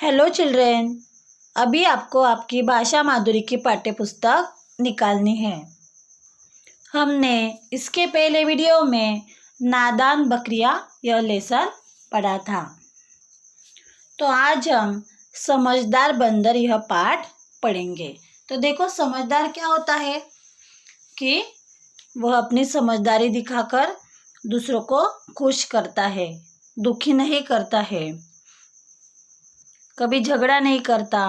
Hello children, अभी आपको आपकी भाषा माधुरी की पाठ्य पुस्तक निकालनी है। हमने इसके पहले वीडियो में नादान बकरियां यह लेसन पढ़ा था। तो आज हम समझदार बंदर यह पाठ पढ़ेंगे। तो देखो, समझदार क्या होता है कि वह अपनी समझदारी दिखाकर दूसरों को खुश करता है, दुखी नहीं करता है, कभी झगड़ा नहीं करता।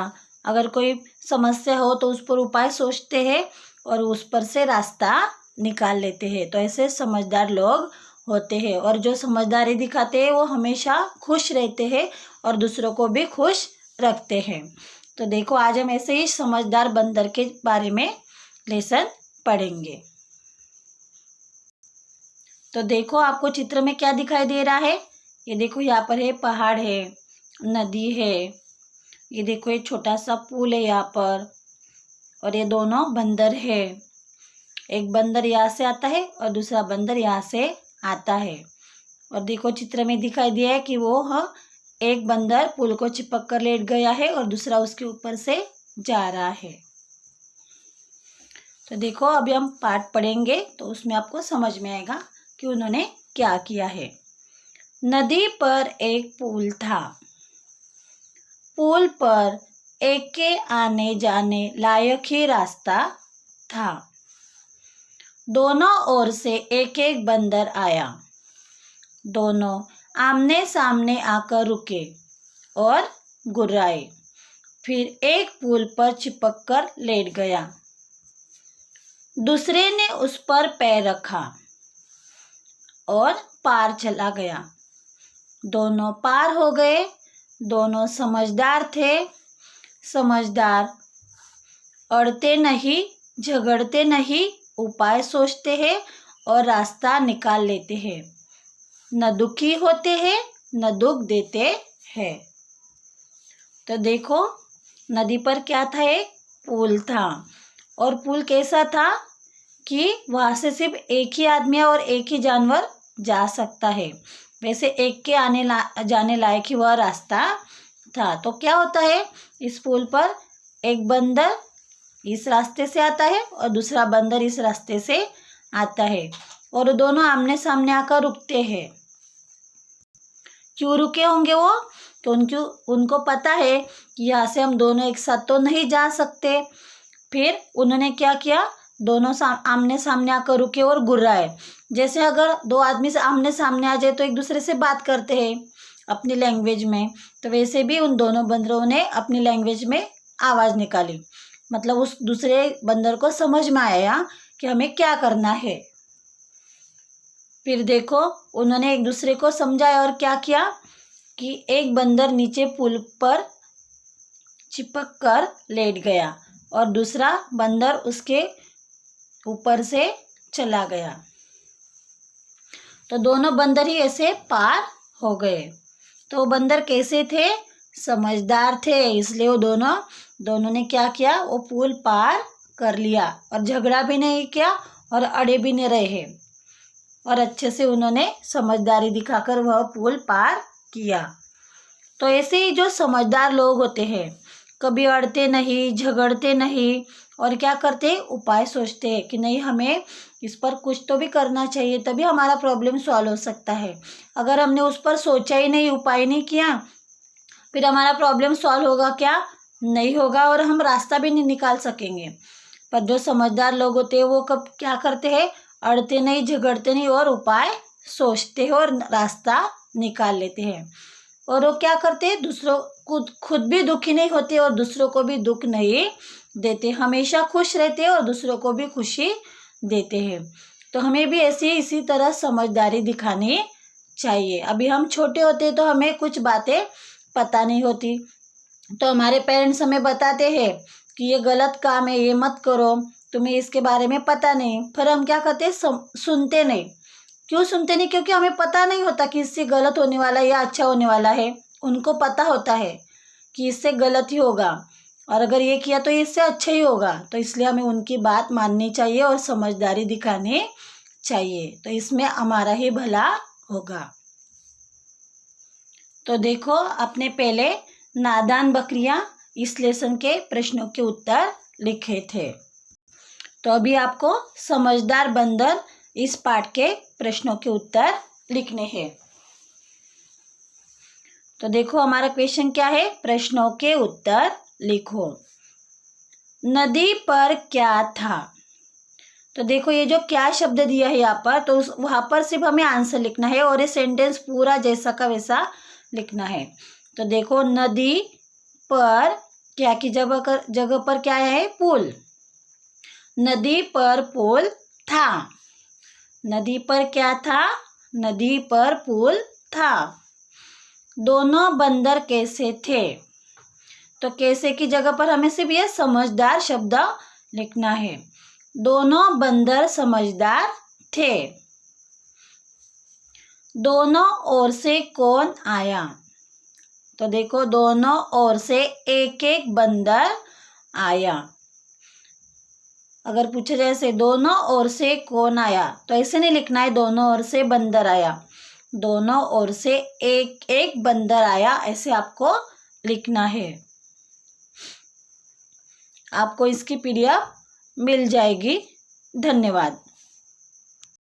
अगर कोई समस्या हो तो उस पर उपाय सोचते हैं और उस पर से रास्ता निकाल लेते हैं। तो ऐसे समझदार लोग होते हैं और जो समझदारी दिखाते हैं वो हमेशा खुश रहते हैं और दूसरों को भी खुश रखते हैं। तो देखो, आज हम ऐसे ही समझदार बंदर के बारे में लेसन पढ़ेंगे। तो देखो, आपको चित्र में क्या दिखाई दे रहा है। ये देखो, यहाँ पर है पहाड़ है, नदी है, ये देखो एक छोटा सा पुल है यहाँ पर, और ये दोनों बंदर है। एक बंदर यहाँ से आता है और दूसरा बंदर यहाँ से आता है। और देखो, चित्र में दिखाई दिया है कि वो एक बंदर पुल को चिपक कर लेट गया है और दूसरा उसके ऊपर से जा रहा है। तो देखो, अभी हम पाठ पढ़ेंगे तो उसमें आपको समझ में आएगा कि उन्होंने क्या किया है। नदी पर एक पुल था। पुल पर एक के आने जाने लायक ही रास्ता था। दोनों ओर से एक एक बंदर आया। दोनों आमने सामने आकर रुके और गुर्राए। फिर एक पुल पर चिपक कर लेट गया। दूसरे ने उस पर पैर रखा और पार चला गया। दोनों पार हो गए। दोनों समझदार थे। समझदार अड़ते नहीं, झगड़ते नहीं, उपाय सोचते हैं और रास्ता निकाल लेते हैं। न दुखी होते हैं न दुख देते हैं। तो देखो, नदी पर क्या था, एक पुल था। और पुल कैसा था कि वहाँ से सिर्फ एक ही आदमी और एक ही जानवर जा सकता है। वैसे एक के जाने लायक ही वह रास्ता था। तो क्या होता है, इस पुल पर एक बंदर इस रास्ते से आता है और दूसरा बंदर इस रास्ते से आता है और दोनों आमने सामने आकर रुकते हैं। क्यों रुके होंगे वो? तो उनको पता है कि यहाँ से हम दोनों एक साथ तो नहीं जा सकते। फिर उन्होंने क्या किया, दोनों आमने सामने आकर रुके और गुर्राए। जैसे अगर दो आदमी से आमने सामने आ जाए तो एक दूसरे से बात करते हैं अपनी लैंग्वेज में, तो वैसे भी उन दोनों बंदरों ने अपनी लैंग्वेज में आवाज़ निकाली। मतलब उस दूसरे बंदर को समझ में आया कि हमें क्या करना है। फिर देखो, उन्होंने एक दूसरे को समझाया और क्या किया कि एक बंदर नीचे पुल पर चिपक कर लेट गया और दूसरा बंदर उसके ऊपर से चला गया। तो दोनों बंदर ही ऐसे पार हो गए। तो बंदर कैसे थे? समझदार थे, इसलिए वो दोनों ने क्या किया, वो पुल पार कर लिया और झगड़ा भी नहीं किया और अड़े भी नहीं रहे और अच्छे से उन्होंने समझदारी दिखाकर वह पुल पार किया। तो ऐसे ही जो समझदार लोग होते हैं, कभी अड़ते नहीं, झगड़ते नहीं और क्या करते हैं, उपाय सोचते हैं कि नहीं, हमें इस पर कुछ तो भी करना चाहिए, तभी हमारा प्रॉब्लम सॉल्व हो सकता है। अगर हमने उस पर सोचा ही नहीं, उपाय नहीं किया, फिर हमारा प्रॉब्लम सॉल्व होगा क्या? नहीं होगा और हम रास्ता भी नहीं निकाल सकेंगे। पर जो समझदार लोग होते हैं वो कब क्या करते हैं, अड़ते नहीं, झगड़ते नहीं और उपाय सोचते हैं और रास्ता निकाल लेते हैं। और वो क्या करते हैं, दूसरों खुद भी दुखी नहीं होते और दूसरों को भी दुख नहीं देते, हमेशा खुश रहते हैं और दूसरों को भी खुशी देते हैं। तो हमें भी इसी तरह समझदारी दिखानी चाहिए। अभी हम छोटे होते हैं तो हमें कुछ बातें पता नहीं होती, तो हमारे पेरेंट्स हमें बताते हैं कि ये गलत काम है, ये मत करो, तुम्हें इसके बारे में पता नहीं। फिर हम क्या करते हैं, सुनते नहीं। क्यों सुनते नहीं? क्योंकि हमें पता नहीं होता कि इससे गलत होने वाला है या अच्छा होने वाला है। उनको पता होता है कि इससे गलत ही होगा और अगर ये किया तो इससे अच्छा ही होगा। तो इसलिए हमें उनकी बात माननी चाहिए और समझदारी दिखानी चाहिए। तो इसमें हमारा ही भला होगा। तो देखो, आपने पहले नादान बकरियां इस लेसन के प्रश्नों के उत्तर लिखे थे। तो अभी आपको समझदार बंदर इस पाठ के प्रश्नों के उत्तर लिखने हैं। तो देखो हमारा क्वेश्चन क्या है, प्रश्नों के उत्तर लिखो। नदी पर क्या था? तो देखो ये जो क्या शब्द दिया है यहाँ पर, तो वहां पर सिर्फ हमें आंसर लिखना है और ये सेंटेंस पूरा जैसा का वैसा लिखना है। तो देखो नदी पर क्या की जगह पर क्या है, पुल। नदी पर पुल था। नदी पर क्या था? नदी पर पुल था। दोनों बंदर कैसे थे? तो कैसे की जगह पर हमें सिर्फ यह समझदार शब्द लिखना है। दोनों बंदर समझदार थे। दोनों ओर से कौन आया? तो देखो दोनों ओर से एक एक बंदर आया। अगर पूछा जाए से दोनों ओर से कौन आया, तो ऐसे नहीं लिखना है दोनों ओर से बंदर आया। दोनों ओर से एक एक बंदर आया, ऐसे आपको लिखना है। आपको इसकी पीडीएफ मिल जाएगी। धन्यवाद।